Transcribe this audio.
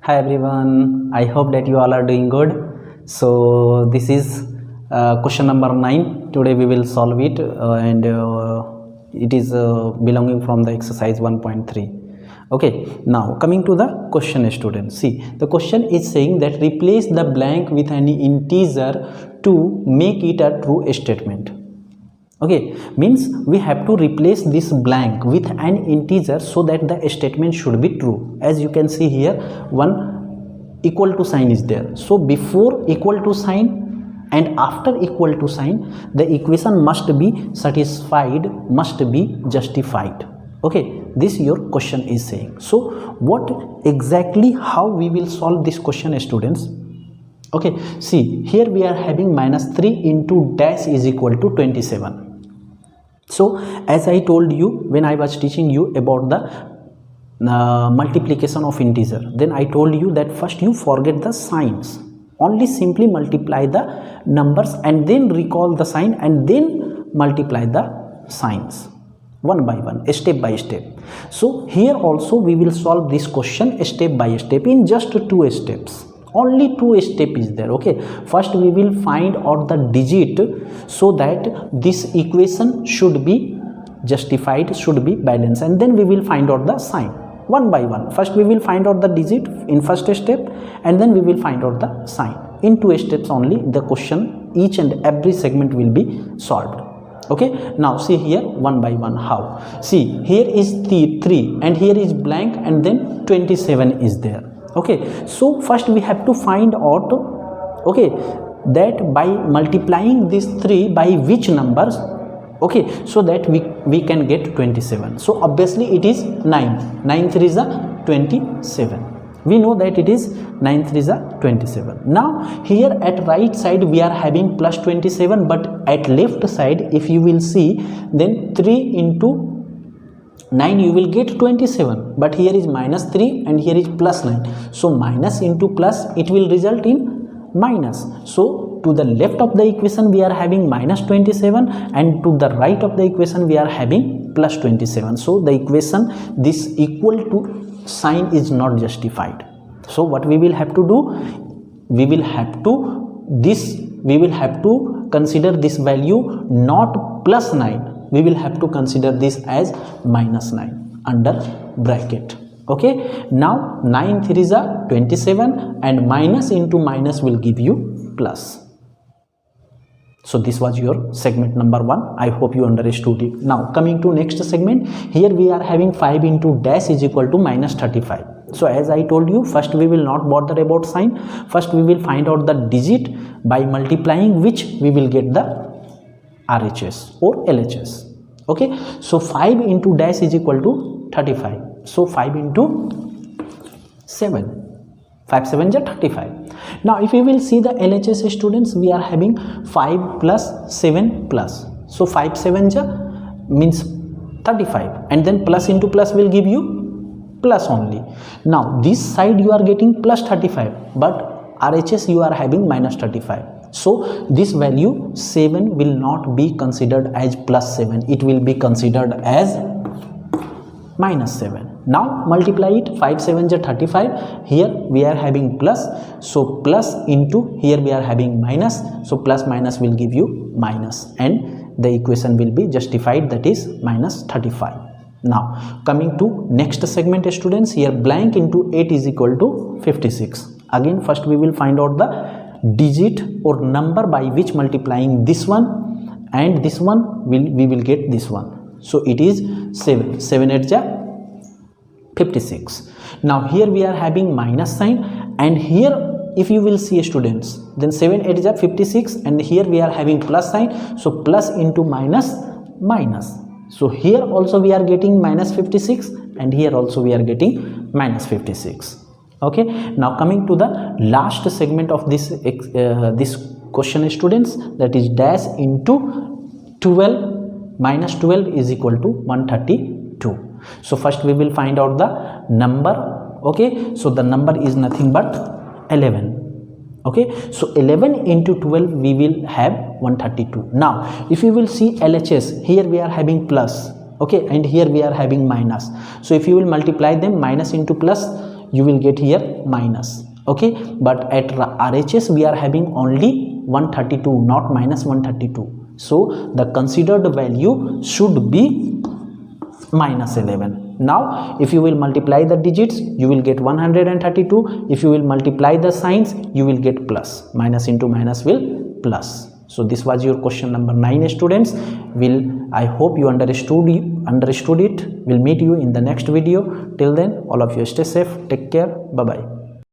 Hi everyone, I hope that you all are doing good. So this is question number 9. Today we will solve it and it is belonging from the exercise 1.3. Okay, now coming to the question, students. See, the question is saying that replace the blank with any integer to make it a true statement. Okay, means we have to replace this blank with an integer so that the statement should be true. As you can see here, one equal to sign is there. So before equal to sign and after equal to sign, the equation must be satisfied, must be justified. Okay, this your question is saying. So what exactly, how we will solve this question, students? Okay, see here we are having -3 into dash is equal to 27. So as I told you when I was teaching you about the multiplication of integer, then I told you that first you forget the signs, only simply multiply the numbers and then recall the sign and then multiply the signs one by one, step by step. So here also we will solve this question step by step in just 2 steps. Only 2 steps is there. Okay, first we will find out the digit so that this equation should be justified, should be balanced, and then we will find out the sign one by one. First we will find out the digit in first step and then we will find out the sign. In 2 steps only the question, each and every segment will be solved. Okay, now see here one by one how. See here is the 3 and here is blank and then 27 is there. Okay, so first we have to find out, okay, that by multiplying these 3 by which numbers, okay, so that we can get 27. So obviously it is 9. 9 3 is a 27. We know that it is 9 3 is a 27. Now here at right side we are having plus 27, but at left side if you will see, then 3 into 9 you will get 27, but here is -3 and here is +9. So minus into plus, it will result in minus. So to the left of the equation we are having -27 and to the right of the equation we are having +27. So the equation, this equal to sign is not justified. So what we will have to do, we will have to consider this value not +9. We will have to consider this as -9 under bracket. Okay, now 9 3 is a 27 and minus into minus will give you plus. So this was your segment number 1. I hope you understood it. Now coming to next segment, here we are having 5 into dash is equal to -35. So as I told you, first we will not bother about sign. First we will find out the digit by multiplying which we will get the RHS or LHS. Okay, so 5 into dash is equal to 35. So 5 into 7, 5 7 is 35. Now if you will see the LHS, students, we are having 5 plus 7 plus. So 5 7 means 35 and then plus into plus will give you plus only. Now this side you are getting plus 35, but RHS you are having -35. So this value 7 will not be considered as +7, it will be considered as -7. Now multiply it, 5 7 is 35, here we are having plus, so plus into here we are having minus, so plus minus will give you minus and the equation will be justified, that is -35. Now coming to next segment, students, here blank into 8 is equal to 56. Again first we will find out the digit or number by which multiplying this one and this one we will get this one. So it is 7 7 8 is 56. Now here we are having minus sign and here if you will see, students, then 7 8 is 56 and here we are having plus sign, so plus into minus minus. So here also we are getting -56 and here also we are getting -56. Okay, now coming to the last segment of this question, students, that is dash into 12 -12 is equal to 132. So first we will find out the number. Okay, so the number is nothing but 11. Okay, so 11 into 12 we will have 132. Now if you will see LHS, here we are having plus, okay, and here we are having minus. So if you will multiply them, minus into plus you will get here minus. Okay, but at RHS we are having only 132, not minus 132. So the considered value should be minus 11. Now if you will multiply the digits, you will get 132. If you will multiply the signs, you will get plus. Minus into minus will plus. So this was your question number 9, students. I hope you understood it. We'll meet you in the next video. Till then, all of you stay safe, take care, bye bye.